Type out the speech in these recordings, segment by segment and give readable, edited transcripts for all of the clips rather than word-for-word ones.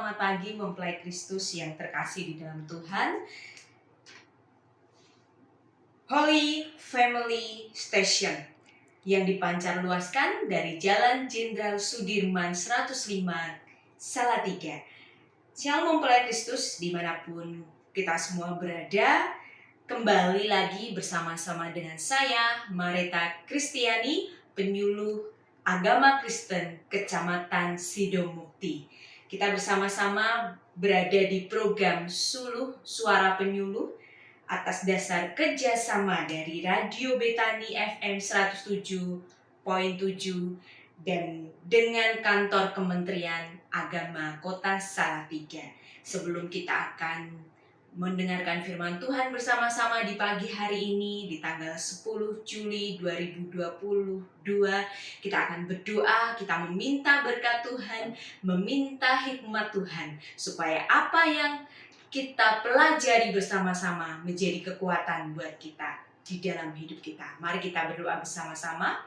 selamat pagi mempelai Kristus yang terkasih di dalam Tuhan. Holy Family Station yang dipancar luaskan dari Jalan Jenderal Sudirman 105 Salatiga. Shalom mempelai Kristus dimanapun kita semua berada. Kembali lagi bersama-sama dengan saya, Mareta Kristiani, penyuluh agama Kristen Kecamatan Sidomukti. Kita bersama-sama berada di program Suluh Suara Penyuluh atas dasar kerjasama dari Radio Betani FM 107.7 dan dengan kantor Kementerian Agama Kota Salatiga. Sebelum kita akan mendengarkan firman Tuhan bersama-sama di pagi hari ini di tanggal 10 Juli 2022, kita akan berdoa, kita meminta berkat Tuhan, meminta hikmat Tuhan supaya apa yang kita pelajari bersama-sama menjadi kekuatan buat kita di dalam hidup kita. Mari kita berdoa bersama-sama.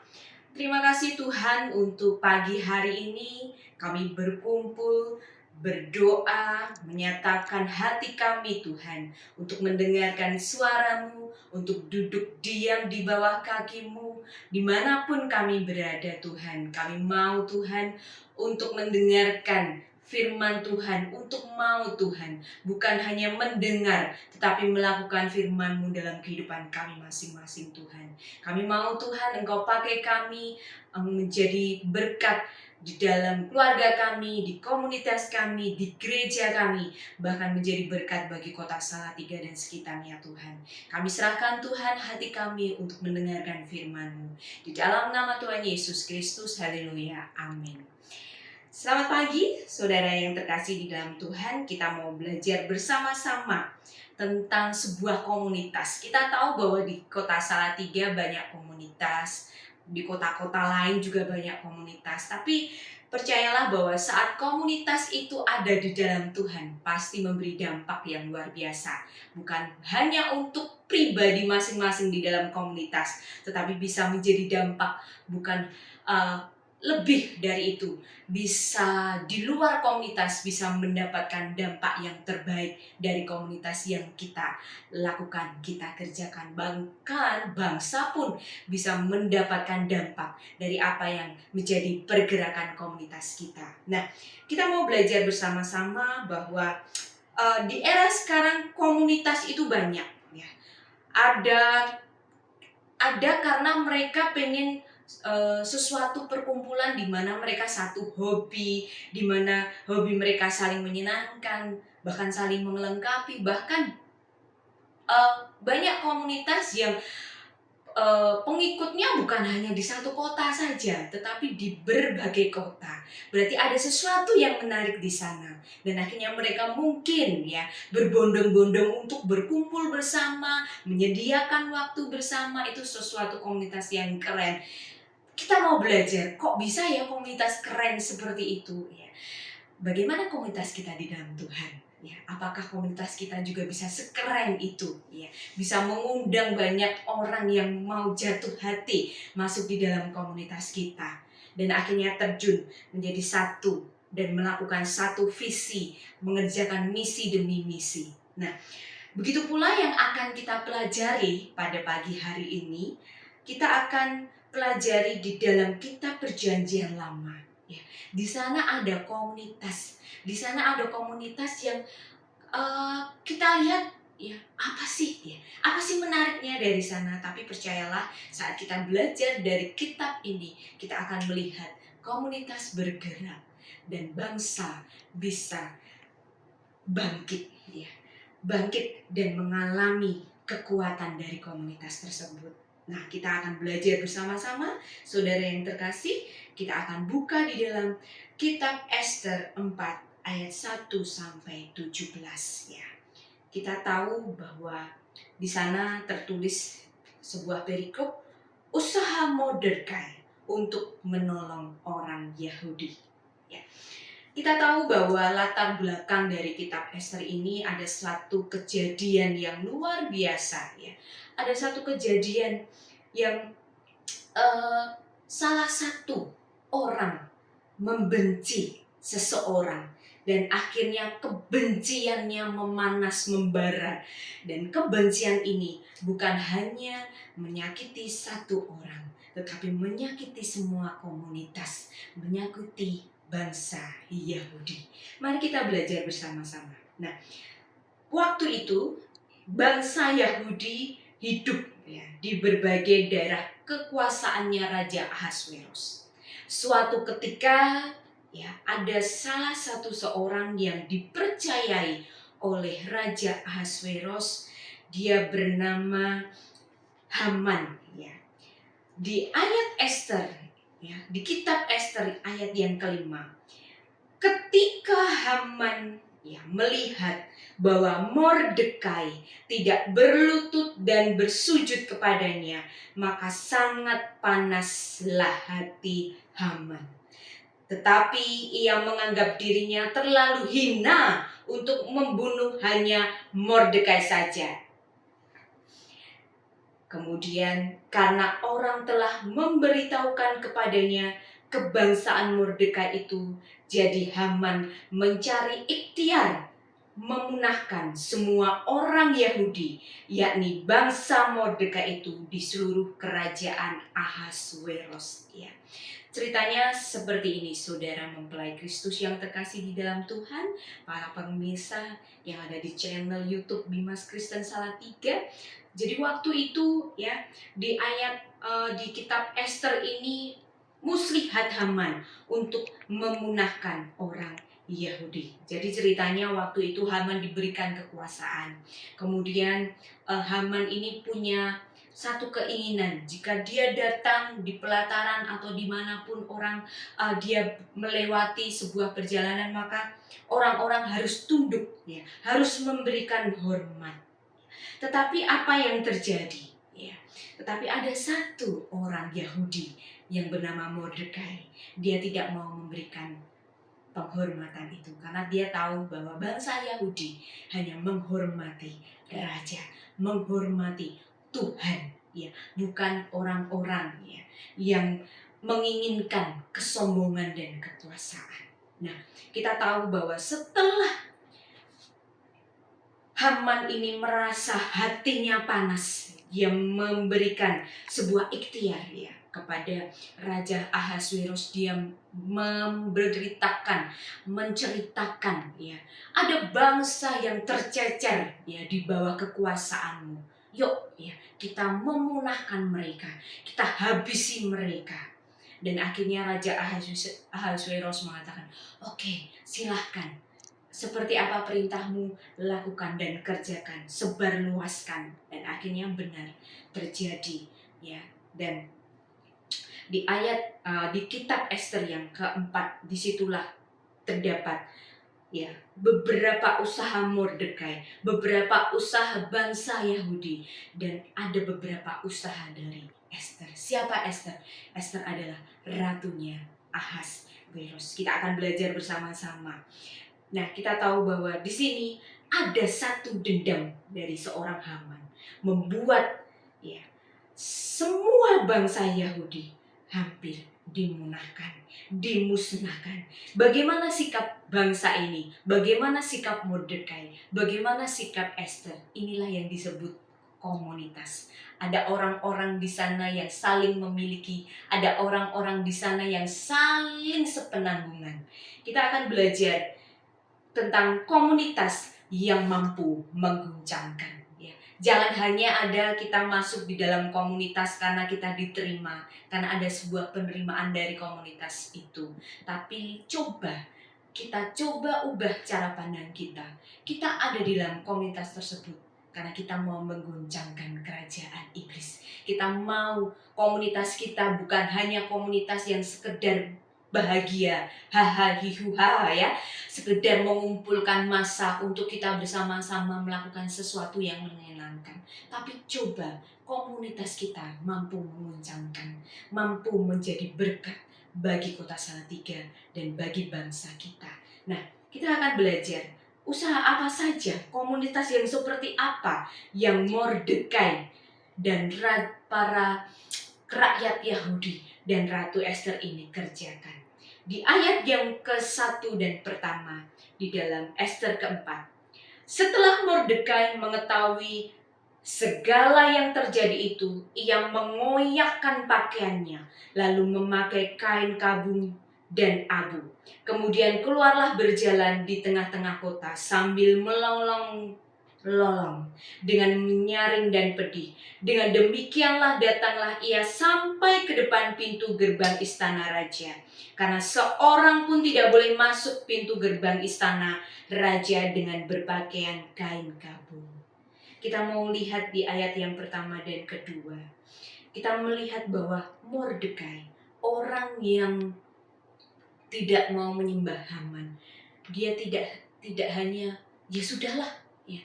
Terima kasih Tuhan untuk pagi hari ini kami berkumpul, berdoa, menyatakan hati kami Tuhan untuk mendengarkan suara-Mu, untuk duduk diam di bawah kaki-Mu, dimanapun kami berada Tuhan. Kami mau Tuhan untuk mendengarkan firman Tuhan, untuk mau Tuhan, bukan hanya mendengar, tetapi melakukan firman-Mu dalam kehidupan kami masing-masing Tuhan. Kami mau Tuhan Engkau pakai kami menjadi berkat di dalam keluarga kami, di komunitas kami, di gereja kami, bahkan menjadi berkat bagi kota Salatiga dan sekitarnya Tuhan. Kami serahkan Tuhan hati kami untuk mendengarkan firman-Mu. Di dalam nama Tuhan Yesus Kristus, haleluya, amin. Selamat pagi, saudara yang terkasih di dalam Tuhan. Kita mau belajar bersama-sama tentang sebuah komunitas. Kita tahu bahwa di kota Salatiga banyak komunitas, di kota-kota lain juga banyak komunitas. Tapi percayalah bahwa saat komunitas itu ada di dalam Tuhan, pasti memberi dampak yang luar biasa. Bukan hanya untuk pribadi masing-masing di dalam komunitas, tetapi bisa menjadi dampak bukan lebih dari itu, bisa di luar komunitas bisa mendapatkan dampak yang terbaik dari komunitas yang kita lakukan, kita kerjakan. Bahkan bangsa pun bisa mendapatkan dampak dari apa yang menjadi pergerakan komunitas kita. Nah, kita mau belajar bersama-sama bahwa di era sekarang komunitas itu banyak, ya. Ada karena mereka pengen sesuatu perkumpulan di mana mereka satu hobi, di mana hobi mereka saling menyenangkan, bahkan saling melengkapi. Bahkan banyak komunitas yang pengikutnya bukan hanya di satu kota saja, tetapi di berbagai kota. Berarti ada sesuatu yang menarik di sana, dan akhirnya mereka mungkin ya berbondong-bondong untuk berkumpul bersama, menyediakan waktu bersama. Itu sesuatu komunitas yang keren. Kita mau belajar, kok bisa ya komunitas keren seperti itu? Ya. Bagaimana komunitas kita di dalam Tuhan? Ya, apakah komunitas kita juga bisa sekeren itu? Ya, bisa mengundang banyak orang yang mau jatuh hati masuk di dalam komunitas kita, dan akhirnya terjun menjadi satu dan melakukan satu visi, mengerjakan misi demi misi. Nah, begitu pula yang akan kita pelajari pada pagi hari ini. Kita akan pelajari di dalam kitab Perjanjian Lama. Ya, di sana ada komunitas. Di sana ada komunitas yang kita lihat, ya apa sih? Ya, apa sih menariknya dari sana? Tapi percayalah, saat kita belajar dari kitab ini, kita akan melihat komunitas bergerak dan bangsa bisa bangkit, ya, bangkit dan mengalami kekuatan dari komunitas tersebut. Nah, kita akan belajar bersama-sama, saudara yang terkasih. Kita akan buka di dalam kitab Ester 4 ayat 1 sampai 17 ya. Kita tahu bahwa di sana tertulis sebuah perikop, usaha Mordekai untuk menolong orang Yahudi. Ya. Kita tahu bahwa latar belakang dari kitab Ester ini ada suatu kejadian yang luar biasa ya. Ada satu kejadian yang salah satu orang membenci seseorang Dan akhirnya kebenciannya memanas membara. Dan kebencian ini bukan hanya menyakiti satu orang, tetapi menyakiti semua komunitas, menyakiti bangsa Yahudi. Mari kita belajar bersama-sama. Nah, waktu itu bangsa Yahudi hidup di berbagai daerah kekuasaannya Raja Ahasweros. Suatu ketika ada salah satu seorang yang dipercayai oleh Raja Ahasweros. Dia bernama Haman. Di ayat Ester, di kitab Ester ayat yang kelima, ketika Haman melihat bahwa Mordekai tidak berlutut dan bersujud kepadanya, maka sangat panaslah hati Haman. Tetapi ia menganggap dirinya terlalu hina untuk membunuh hanya Mordekai saja. Kemudian karena orang telah memberitahukan kepadanya kebangsaan Mordekai itu, jadi Haman mencari ikhtiar memunahkan semua orang Yahudi, yakni bangsa Mordekai itu di seluruh kerajaan Ahasweros. Ceritanya seperti ini, saudara mempelai Kristus yang terkasih di dalam Tuhan, para pemirsa yang ada di channel YouTube Bimas Kristen Salatiga. Jadi waktu itu di ayat di kitab Ester ini, muslihat Haman untuk memunahkan orang Yahudi. Jadi ceritanya waktu itu Haman diberikan kekuasaan. Kemudian Haman ini punya satu keinginan, jika dia datang di pelataran atau dimanapun orang dia melewati sebuah perjalanan, maka orang-orang harus tunduk, harus memberikan hormat. Tetapi apa yang terjadi? Tetapi ada satu orang Yahudi yang bernama Mordekai. Dia tidak mau memberikan penghormatan itu karena dia tahu bahwa bangsa Yahudi hanya menghormati raja, menghormati Tuhan, bukan orang-orang yang menginginkan kesombongan dan kekuasaan. Nah, kita tahu bahwa setelah Haman ini merasa hatinya panas, dia memberikan sebuah ikhtiar kepada Raja Ahasweros. Dia memberitakan, menceritakan ada bangsa yang tercecer di bawah kekuasaanmu. Yuk kita memunahkan mereka, kita habisi mereka. Dan akhirnya Raja Ahasweros mengatakan, oke, silahkan. Seperti apa perintahmu, lakukan dan kerjakan, sebarluaskan. Dan akhirnya benar terjadi Dan di ayat di kitab Ester yang keempat, disitulah terdapat beberapa usaha Mordekai, beberapa usaha bangsa Yahudi, dan ada beberapa usaha dari Ester. Siapa Ester? Ester adalah ratunya Ahasweros. Kita akan belajar bersama-sama. Nah, kita tahu bahwa di sini ada satu dendam dari seorang Haman membuat semua bangsa Yahudi hampir dimunahkan, dimusnahkan. Bagaimana sikap bangsa ini? Bagaimana sikap Mordekai? Bagaimana sikap Ester? Inilah yang disebut komunitas. Ada orang-orang di sana yang saling memiliki, ada orang-orang di sana yang saling sepenanggungan. Kita akan belajar tentang komunitas yang mampu mengguncangkan. Jangan hanya ada kita masuk di dalam komunitas karena kita diterima, karena ada sebuah penerimaan dari komunitas itu. Tapi kita coba ubah cara pandang kita. Kita ada di dalam komunitas tersebut karena kita mau mengguncangkan kerajaan iblis. Kita mau komunitas kita bukan hanya komunitas yang sekedar bahagia, haha hihuha sekedar mengumpulkan massa untuk kita bersama-sama melakukan sesuatu yang menyenangkan. Tapi coba komunitas kita mampu menguncangkan, mampu menjadi berkat bagi kota Salatiga dan bagi bangsa kita. Nah, kita akan belajar usaha apa saja, komunitas yang seperti apa yang Mordekai dan para rakyat Yahudi dan Ratu Ester ini kerjakan. di ayat yang ke-1 dan pertama di dalam Ester keempat. Setelah Mordekai mengetahui segala yang terjadi itu, ia mengoyakkan pakaiannya, lalu memakai kain kabung dan abu. Kemudian keluarlah berjalan di tengah-tengah kota sambil melolong dengan menyaring dan pedih. Dengan demikianlah datanglah ia sampai ke depan pintu gerbang istana raja. Karena seorang pun tidak boleh masuk pintu gerbang istana raja dengan berpakaian kain kabung. Kita mau lihat di ayat yang pertama dan kedua. Kita melihat bahwa Mordekai, orang yang tidak mau menyembah Haman, dia tidak hanya ya sudahlah, ya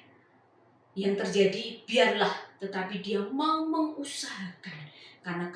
yang terjadi biarlah, tetapi dia mau mengusahakan. Karena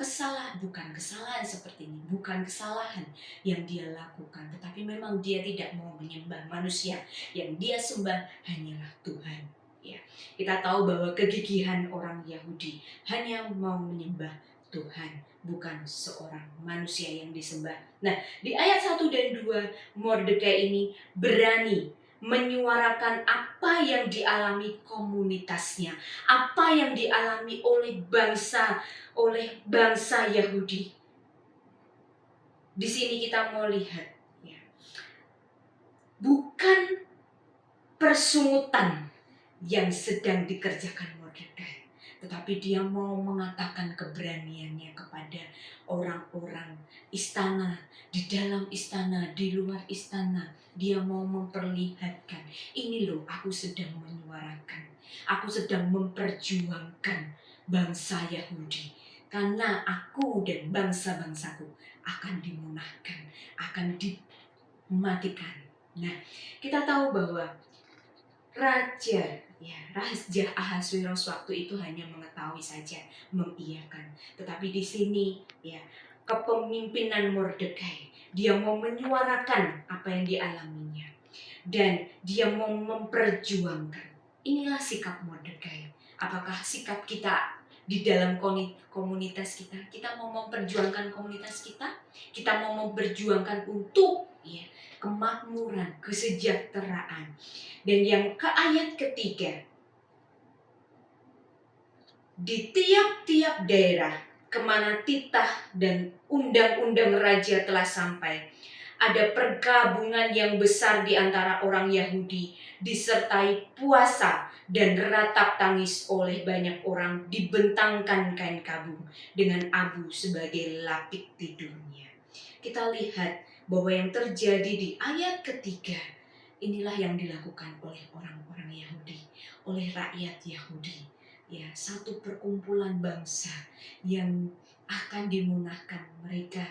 bukan kesalahan seperti ini, bukan kesalahan yang dia lakukan, tetapi memang dia tidak mau menyembah manusia. Yang dia sembah hanyalah Tuhan. Ya, kita tahu bahwa kegigihan orang Yahudi hanya mau menyembah Tuhan, bukan seorang manusia yang disembah. Nah, di ayat 1 dan 2, Mordekai ini berani menyuarakan apa yang dialami komunitasnya, apa yang dialami oleh bangsa Yahudi. Di sini kita mau lihat, ya, bukan persungutan yang sedang dikerjakan Mordekai, tetapi dia mau mengatakan keberaniannya kepada orang-orang istana, di dalam istana, di luar istana. Dia mau memperlihatkan, ini loh aku sedang menyuarakan, aku sedang memperjuangkan bangsa Yahudi. Karena aku dan bangsa-bangsaku akan dimunahkan, akan dimatikan. Nah, kita tahu bahwa Raja Ahasweros waktu itu hanya mengetahui saja, mengiyakan. Tetapi di sini, ya, kepemimpinan Mordekai, dia mau menyuarakan apa yang dialaminya dan dia mau memperjuangkan. Inilah sikap Mordekai. Apakah sikap kita di dalam komunitas kita? Kita mau memperjuangkan komunitas kita? Kita mau memperjuangkan untuk, ya, kemakmuran, kesejahteraan. Dan yang ke ayat ketiga, di tiap-tiap daerah kemana titah dan undang-undang raja telah sampai, ada pergabungan yang besar di antara orang Yahudi, disertai puasa dan ratap tangis oleh banyak orang, dibentangkan kain kabung dengan abu sebagai lapik tidurnya. Kita lihat bahwa yang terjadi di ayat ketiga, inilah yang dilakukan oleh orang-orang Yahudi, oleh rakyat Yahudi. Ya, satu perkumpulan bangsa yang akan dimunahkan. Mereka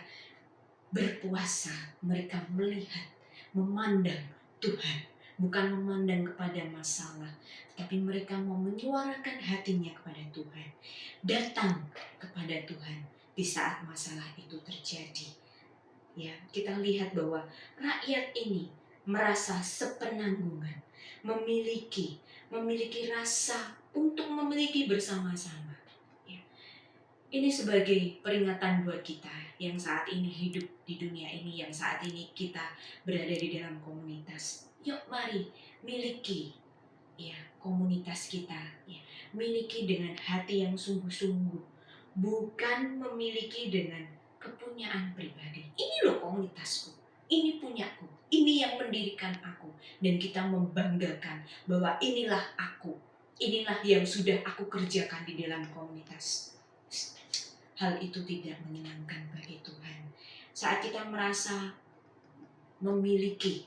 berpuasa, mereka melihat, memandang Tuhan, bukan memandang kepada masalah, tapi mereka mau menyuarakan hatinya kepada Tuhan, datang kepada Tuhan di saat masalah itu terjadi. Ya, kita lihat bahwa rakyat ini merasa sepenanggungan, memiliki rasa untuk memiliki bersama-sama. Ya. Ini sebagai peringatan buat kita yang saat ini hidup di dunia ini, yang saat ini kita berada di dalam komunitas. Yuk mari miliki, ya, komunitas kita, ya, miliki dengan hati yang sungguh-sungguh, bukan memiliki dengan kepunyaan pribadi. Ini loh komunitasku, ini punyaku, ini yang mendirikan aku, dan kita membanggakan bahwa inilah aku, inilah yang sudah aku kerjakan di dalam komunitas. Hal itu tidak menyenangkan bagi Tuhan. Saat kita merasa memiliki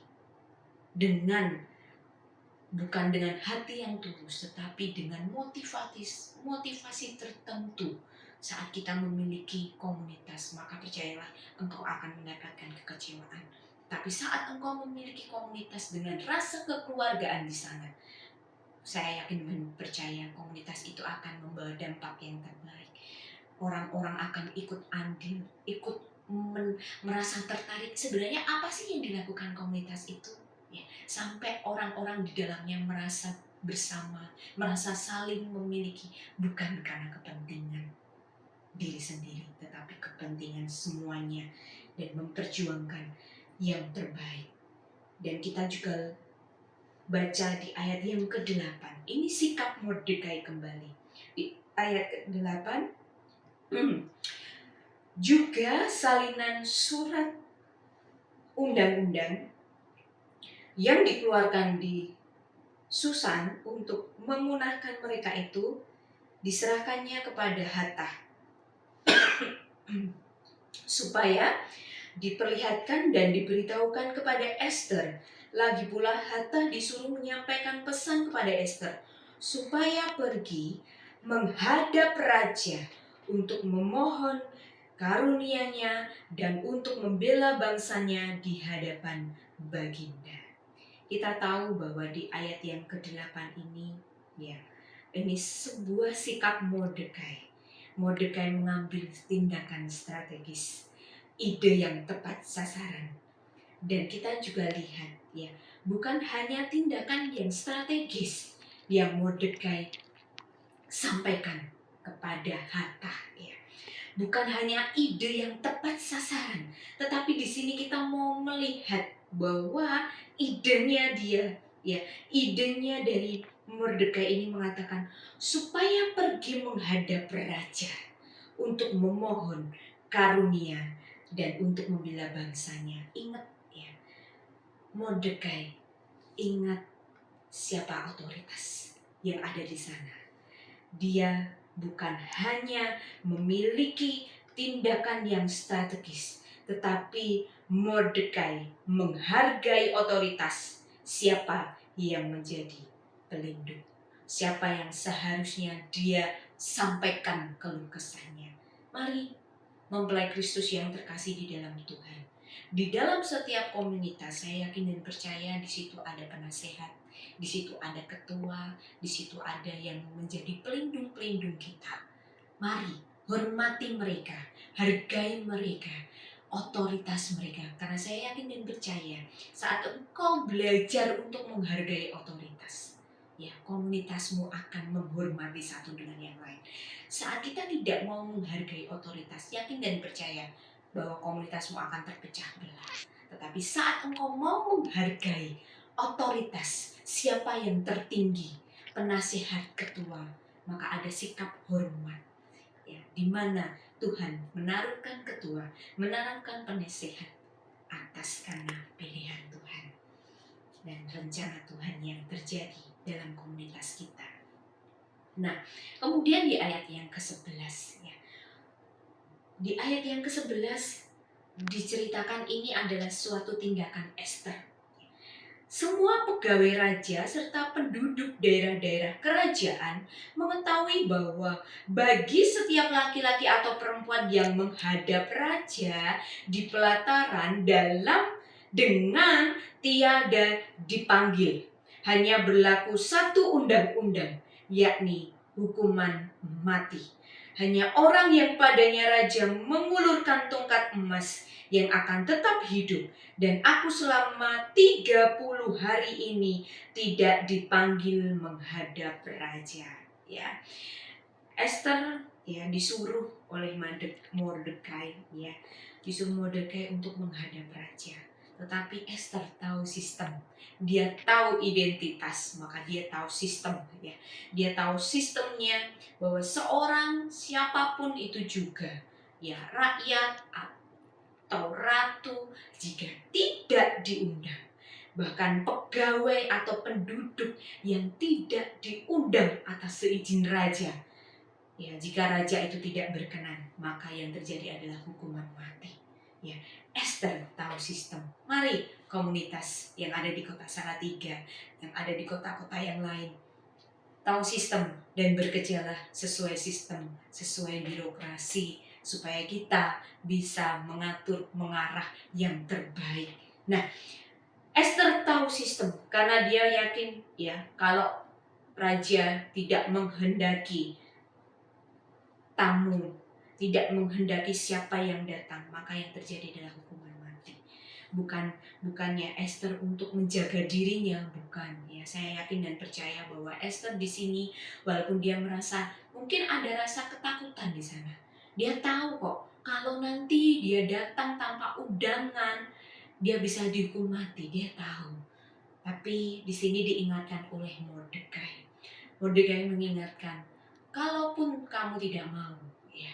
bukan dengan hati yang tulus, tetapi dengan motivasi tertentu. Saat kita memiliki komunitas, maka percayalah engkau akan mendapatkan kekecewaan. Tapi saat engkau memiliki komunitas dengan rasa kekeluargaan di sana, saya yakin dan percaya komunitas itu akan membawa dampak yang terbaik. Orang-orang akan ikut andil, ikut merasa tertarik. Sebenarnya apa sih yang dilakukan komunitas itu? Ya, sampai orang-orang di dalamnya merasa bersama, merasa saling memiliki, bukan karena kepentingan diri sendiri, tetapi kepentingan semuanya, dan memperjuangkan yang terbaik. Dan kita juga baca di ayat yang ke-8. Ini sikap Mordekai kembali. Di ayat ke-8, juga salinan surat undang-undang yang dikeluarkan di Susan untuk memunahkan mereka itu diserahkannya kepada Hattah supaya diperlihatkan dan diberitahukan kepada Esther. Lagi pula Hattah disuruh menyampaikan pesan kepada Esther supaya pergi menghadap raja untuk memohon karunia-Nya dan untuk membela bangsanya di hadapan baginda. Kita tahu bahwa di ayat yang ke-8 ini, ya, ini sebuah sikap Mordekai. Mordekai mengambil tindakan strategis, ide yang tepat sasaran. Dan kita juga lihat, ya, bukan hanya tindakan yang strategis yang Mordekai sampaikan kepada Hattah, ya. Bukan hanya ide yang tepat sasaran, tetapi di sini kita mau melihat bahwa idenya dia, ya, idenya dari Mordekai ini mengatakan supaya pergi menghadap raja untuk memohon karunia dan untuk membela bangsanya. Ingat, ya, Mordekai ingat siapa otoritas yang ada di sana. Dia bukan hanya memiliki tindakan yang strategis, tetapi Mordekai menghargai otoritas siapa yang menjadi pelindung, siapa yang seharusnya dia sampaikan keluh kesahnya. Mari mempelai Kristus yang terkasih di dalam Tuhan. Di dalam setiap komunitas, saya yakin dan percaya di situ ada penasehat, di situ ada ketua, di situ ada yang menjadi pelindung-pelindung kita. Mari hormati mereka, hargai mereka, otoritas mereka. Karena saya yakin dan percaya saat engkau belajar untuk menghargai otoritas, ya, komunitasmu akan menghormati satu dengan yang lain. Saat kita tidak mau menghargai otoritas, yakin dan percaya bahwa komunitasmu akan terpecah belah. Tetapi saat engkau mau menghargai otoritas, siapa yang tertinggi, penasihat, ketua, maka ada sikap hormat, ya, di mana Tuhan menaruhkan ketua, menaruhkan penasihat atas karena pilihan Tuhan dan rencana Tuhan yang terjadi dalam komunitas kita. Nah, kemudian di ayat yang ke-11, ya, di ayat yang ke-11 diceritakan ini adalah suatu tindakan Esther. Semua pegawai raja serta penduduk daerah-daerah kerajaan mengetahui bahwa bagi setiap laki-laki atau perempuan yang menghadap raja di pelataran dengan tiada dipanggil, hanya berlaku satu undang-undang, yakni hukuman mati. Hanya orang yang padanya raja mengulurkan tongkat emas yang akan tetap hidup. Dan aku selama 30 hari ini tidak dipanggil menghadap raja. Ya, Esther, ya, disuruh oleh Mordekai, ya, disuruh Mordekai untuk menghadap raja. Tetapi Esther tahu sistem, dia tahu identitas, maka dia tahu sistem, ya. Dia tahu sistemnya bahwa seorang siapapun itu juga, ya, rakyat atau ratu, jika tidak diundang, bahkan pegawai atau penduduk yang tidak diundang atas seizin raja, ya, jika raja itu tidak berkenan, maka yang terjadi adalah hukuman mati. Ya, Esther tahu sistem. Mari komunitas yang ada di kota Salatiga, yang ada di kota-kota yang lain, tahu sistem dan bekerjalah sesuai sistem, sesuai birokrasi, supaya kita bisa mengatur, mengarah yang terbaik. Nah, Esther tahu sistem karena dia yakin, ya, kalau raja tidak menghendaki tamu, tidak menghendaki siapa yang datang, maka yang terjadi adalah hukuman mati. Bukannya Esther untuk menjaga dirinya, bukan, ya. Saya yakin dan percaya bahwa Esther di sini, walaupun dia merasa mungkin ada rasa ketakutan di sana, dia tahu kok kalau nanti dia datang tanpa undangan, dia bisa dihukum mati, dia tahu. Tapi di sini diingatkan oleh Mordekai. Mordekai mengingatkan, kalaupun kamu tidak mau, ya,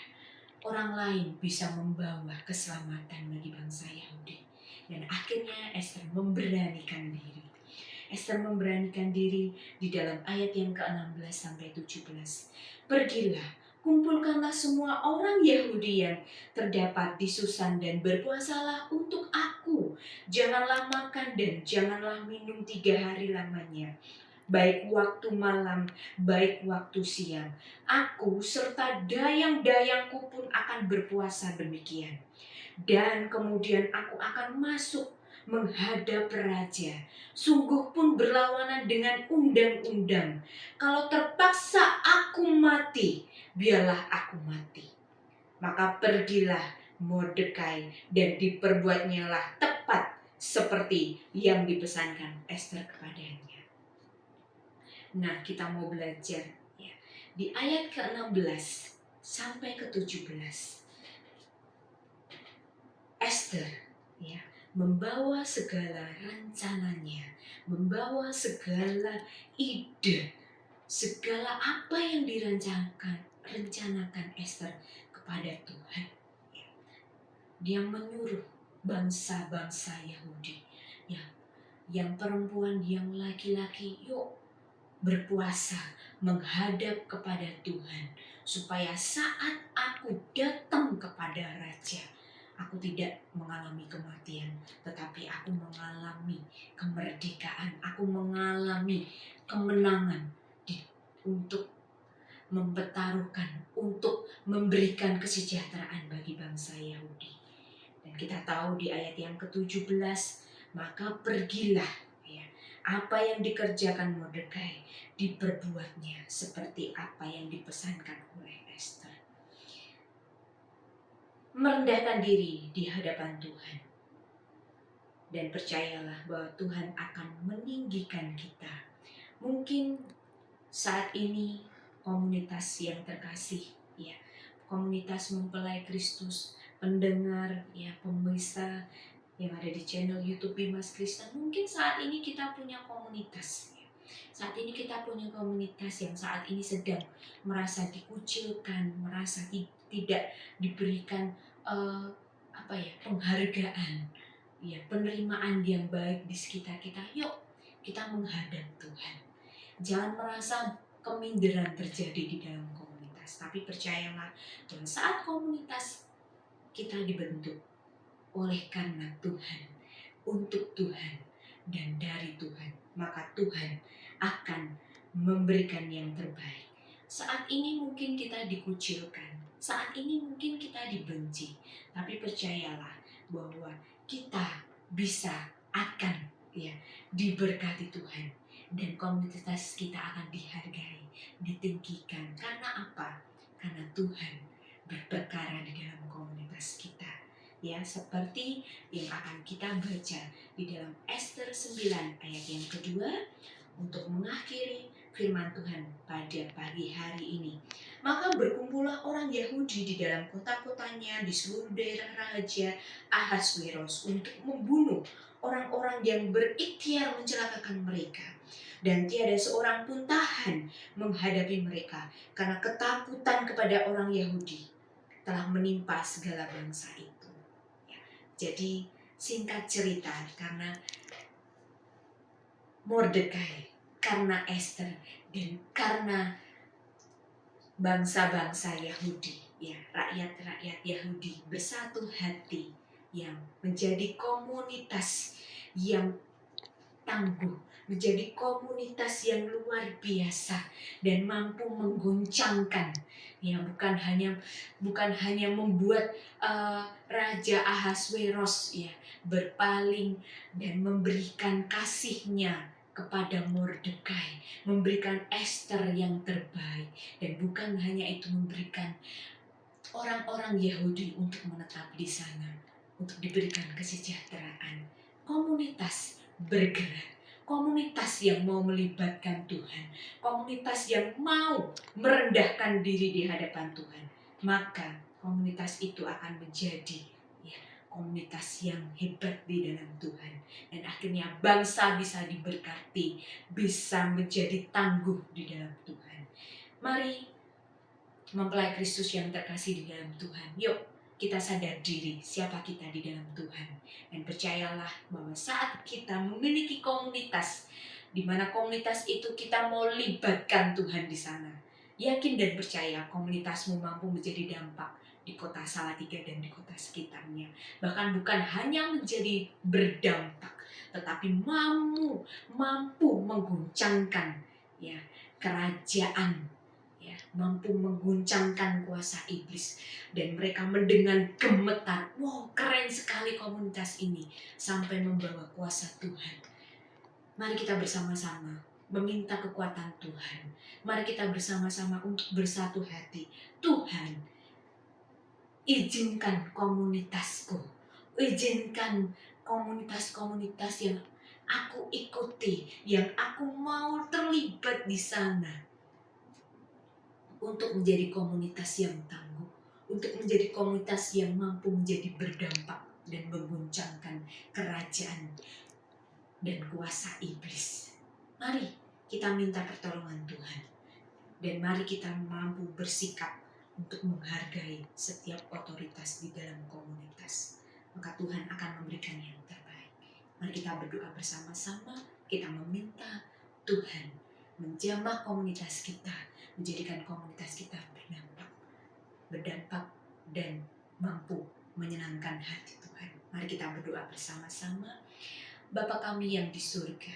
orang lain bisa membawa keselamatan bagi bangsa Yahudi. Dan akhirnya Esther memberanikan diri. Esther memberanikan diri di dalam ayat yang ke-16 sampai 17. Pergilah, kumpulkanlah semua orang Yahudi yang terdapat di Susan dan berpuasalah untuk aku. Janganlah makan dan janganlah minum 3 hari lamanya. Baik waktu malam, baik waktu siang. Aku serta dayang-dayangku pun akan berpuasa demikian. Dan kemudian aku akan masuk menghadap raja. Sungguh pun berlawanan dengan undang-undang. Kalau terpaksa aku mati, biarlah aku mati. Maka pergilah Mordekai dan diperbuatnyalah tepat seperti yang dipesankan Esther kepadanya. Nah, kita mau belajar ya, di ayat ke-16 sampai ke-17. Esther ya, membawa segala rencananya, membawa segala ide, segala apa yang rencanakan Esther kepada Tuhan. Dia menyuruh bangsa-bangsa Yahudi, ya, yang perempuan, yang laki-laki, yuk berpuasa menghadap kepada Tuhan, supaya saat aku datang kepada raja, aku tidak mengalami kematian, tetapi aku mengalami kemerdekaan, aku mengalami kemenangan untuk mempertaruhkan, untuk memberikan kesejahteraan bagi bangsa Yahudi. Dan kita tahu di ayat yang ke-17, maka pergilah, ya, apa yang dikerjakan Mordekai diperbuatnya seperti apa yang dipesankan oleh Esther. Merendahkan diri di hadapan Tuhan. Dan percayalah bahwa Tuhan akan meninggikan kita. Mungkin saat ini komunitas yang terkasih, ya, komunitas mempelai Kristus, pendengar, ya, pemirsa yang ada di channel YouTube Bimas Kristen, mungkin saat ini kita punya komunitas. Saat ini kita punya komunitas yang saat ini sedang merasa dikucilkan, merasa tidak diberikan penghargaan, ya, penerimaan yang baik di sekitar kita. Yuk, kita menghadap Tuhan. Jangan merasa keminderan terjadi di dalam komunitas, tapi percayalah bahwa saat komunitas kita dibentuk oleh karena Tuhan, untuk Tuhan, dan dari Tuhan, maka Tuhan akan memberikan yang terbaik. Saat ini mungkin kita dikucilkan, saat ini mungkin kita dibenci, tapi percayalah bahwa kita bisa akan, ya, diberkati Tuhan, dan komunitas kita akan dihargai, ditinggikan. Karena apa? Karena Tuhan berperkara di dalam komunitas kita. Ya, seperti yang akan kita baca di dalam Esther 9 ayat yang kedua untuk mengakhiri firman Tuhan pada pagi hari ini. Maka berkumpullah orang Yahudi di dalam kota-kotanya di seluruh daerah Raja Ahasweros untuk membunuh orang-orang yang berikhtiar mencelakakan mereka. Dan tiada seorang pun tahan menghadapi mereka karena ketakutan kepada orang Yahudi telah menimpa segala bangsa itu. Jadi singkat cerita, karena Mordekai, karena Esther, dan karena bangsa-bangsa Yahudi, ya, rakyat-rakyat Yahudi bersatu hati, yang menjadi komunitas yang tangguh, menjadi komunitas yang luar biasa dan mampu mengguncangkan, ya, bukan hanya membuat Raja Ahasweros, ya, berpaling dan memberikan kasihnya kepada Mordekai, memberikan Esther yang terbaik, dan bukan hanya itu, memberikan orang-orang Yahudi untuk menetap di sana, untuk diberikan kesejahteraan. Komunitas bergerak, komunitas yang mau melibatkan Tuhan, komunitas yang mau merendahkan diri di hadapan Tuhan, maka komunitas itu akan menjadi, ya, komunitas yang hebat di dalam Tuhan. Dan akhirnya bangsa bisa diberkati, bisa menjadi tangguh di dalam Tuhan. Mari mempelai Kristus yang terkasih di dalam Tuhan. Yuk kita sadar diri siapa kita di dalam Tuhan. Dan percayalah bahwa saat kita memiliki komunitas, di mana komunitas itu kita mau libatkan Tuhan di sana. Yakin dan percaya komunitasmu mampu menjadi dampak di kota Salatiga dan di kota sekitarnya. Bahkan bukan hanya menjadi berdampak, tetapi mampu mengguncangkan ya kerajaan, ya, mampu mengguncangkan kuasa iblis. Dan mereka mendengar gemetar, wow keren sekali komunitas ini, sampai membawa kuasa Tuhan. Mari kita bersama-sama meminta kekuatan Tuhan. Mari kita bersama-sama untuk bersatu hati. Tuhan, izinkan komunitasku, izinkan komunitas-komunitas yang aku ikuti, yang aku mau terlibat di sana, untuk menjadi komunitas yang tangguh, untuk menjadi komunitas yang mampu menjadi berdampak dan mengguncangkan kerajaan dan kuasa iblis. Mari kita minta pertolongan Tuhan, dan mari kita mampu bersikap untuk menghargai setiap otoritas di dalam komunitas. Maka Tuhan akan memberikan yang terbaik. Mari kita berdoa bersama-sama, kita meminta Tuhan menjamah komunitas kita, menjadikan komunitas kita berdampak dan mampu menyenangkan hati Tuhan. Mari kita berdoa bersama-sama. Bapa kami yang di surga,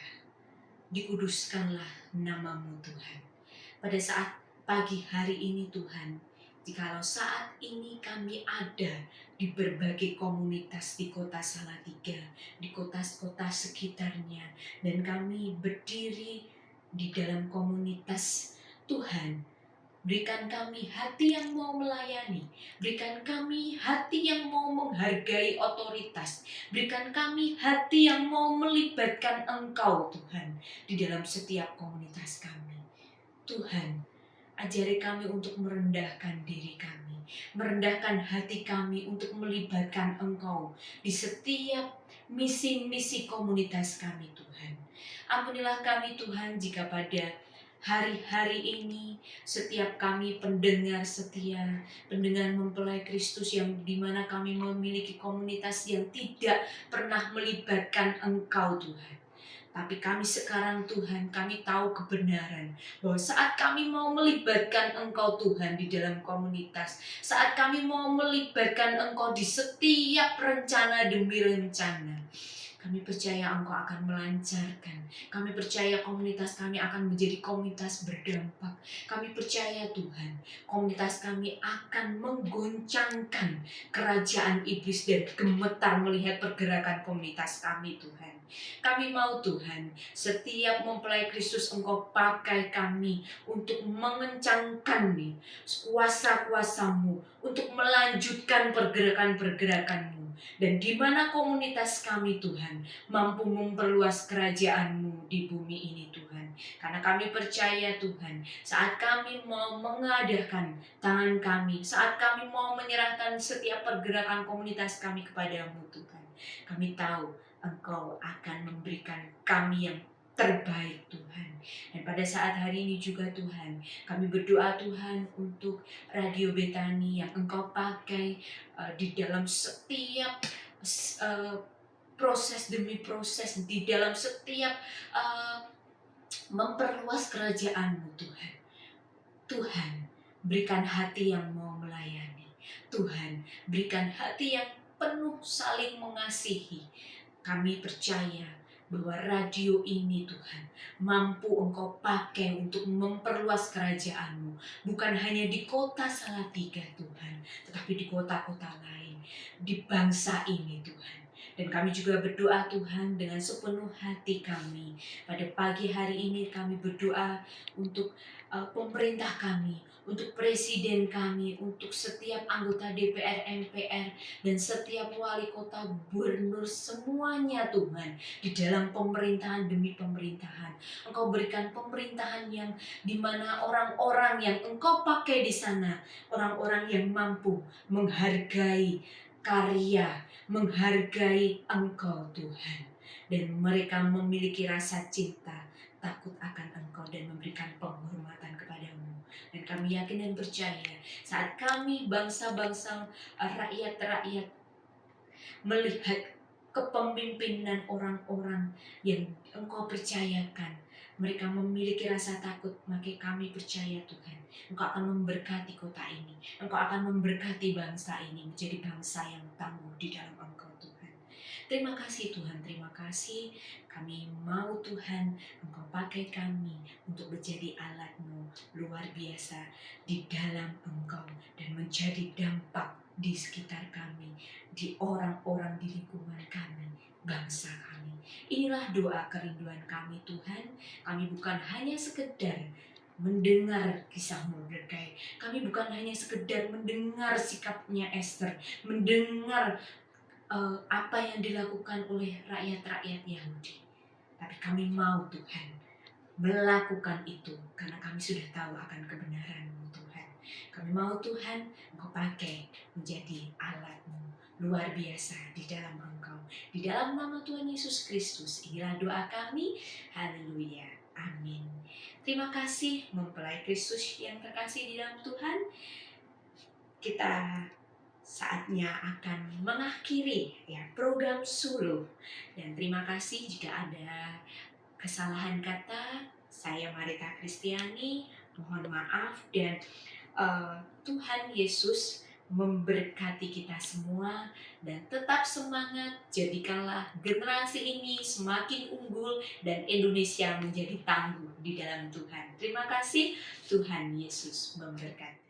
dikuduskanlah nama-Mu Tuhan. Pada saat pagi hari ini Tuhan, jikalau saat ini kami ada di berbagai komunitas di kota Salatiga, di kota-kota sekitarnya, dan kami berdiri di dalam komunitas Tuhan, berikan kami hati yang mau melayani. Berikan kami hati yang mau menghargai otoritas. Berikan kami hati yang mau melibatkan Engkau Tuhan di dalam setiap komunitas kami. Tuhan, ajari kami untuk merendahkan diri kami, merendahkan hati kami untuk melibatkan Engkau di setiap misi-misi komunitas kami Tuhan. Ampunilah kami Tuhan jika pada hari-hari ini setiap kami pendengar setia, pendengar mempelai Kristus yang dimana kami memiliki komunitas yang tidak pernah melibatkan Engkau Tuhan. Tapi kami sekarang Tuhan, kami tahu kebenaran bahwa saat kami mau melibatkan Engkau Tuhan di dalam komunitas, saat kami mau melibatkan Engkau di setiap rencana demi rencana, kami percaya Engkau akan melancarkan. Kami percaya komunitas kami akan menjadi komunitas berdampak. Kami percaya Tuhan, komunitas kami akan mengguncangkan kerajaan iblis dan gemetar melihat pergerakan komunitas kami Tuhan. Kami mau Tuhan, setiap mempelai Kristus Engkau pakai kami untuk mengencangkan nih kuasa-kuasa-Mu, untuk melanjutkan pergerakan-pergerakan-Mu. Dan di mana komunitas kami Tuhan mampu memperluas kerajaan-Mu di bumi ini Tuhan. Karena kami percaya Tuhan, saat kami mau mengadakan tangan kami, saat kami mau menyerahkan setiap pergerakan komunitas kami kepadamu Tuhan, kami tahu Engkau akan memberikan kami yang terbaik Tuhan. Dan pada saat hari ini juga Tuhan, kami berdoa Tuhan untuk Radio Betani yang Engkau pakai di dalam setiap proses demi proses, di dalam setiap memperluas kerajaan-Mu Tuhan. Tuhan, berikan hati yang mau melayani. Tuhan, berikan hati yang penuh saling mengasihi. Kami percaya bahwa radio ini Tuhan mampu Engkau pakai untuk memperluas kerajaan-Mu. Bukan hanya di kota Salatiga Tuhan, tetapi di kota-kota lain, di bangsa ini Tuhan. Dan kami juga berdoa Tuhan dengan sepenuh hati kami. Pada pagi hari ini kami berdoa untuk pemerintah kami, untuk presiden kami, untuk setiap anggota DPR, MPR, dan setiap wali kota, gubernur, semuanya Tuhan, di dalam pemerintahan demi pemerintahan. Engkau berikan pemerintahan yang dimana orang-orang yang Engkau pakai di sana, orang-orang yang mampu menghargai berkarya, menghargai Engkau Tuhan. Dan mereka memiliki rasa cinta, takut akan Engkau dan memberikan penghormatan kepadamu. Dan kami yakin dan percaya saat kami bangsa-bangsa, rakyat-rakyat melihat kepemimpinan orang-orang yang Engkau percayakan, mereka memiliki rasa takut, maka kami percaya Tuhan, Engkau akan memberkati kota ini, Engkau akan memberkati bangsa ini menjadi bangsa yang tangguh di dalam Engkau Tuhan. Terima kasih Tuhan, terima kasih. Kami mau Tuhan, Engkau pakai kami untuk menjadi alat-Mu luar biasa di dalam Engkau dan menjadi dampak di sekitar kami, di orang-orang di lingkungan kami, bangsa kami. Inilah doa kerinduan kami Tuhan. Kami bukan hanya sekedar mendengar kisah Mordekai. Kami bukan hanya sekedar mendengar sikapnya Esther, mendengar apa yang dilakukan oleh rakyat-rakyat Yahudi. Tapi kami mau Tuhan melakukan itu karena kami sudah tahu akan kebenaran-Mu Tuhan. Kami mau Tuhan Engkau pakai menjadi alat-Mu luar biasa di dalam Engkau. Di dalam nama Tuhan Yesus Kristus, inilah doa kami. Haleluya. Amin. Terima kasih mempelai Kristus yang terkasih di dalam Tuhan. Kita saatnya akan mengakhiri program Suluh. Dan terima kasih jika ada kesalahan kata, saya Marita Kristiani, mohon maaf dan Tuhan Yesus memberkati kita semua dan tetap semangat, jadikanlah generasi ini semakin unggul dan Indonesia menjadi tangguh di dalam Tuhan. Terima kasih, Tuhan Yesus memberkati.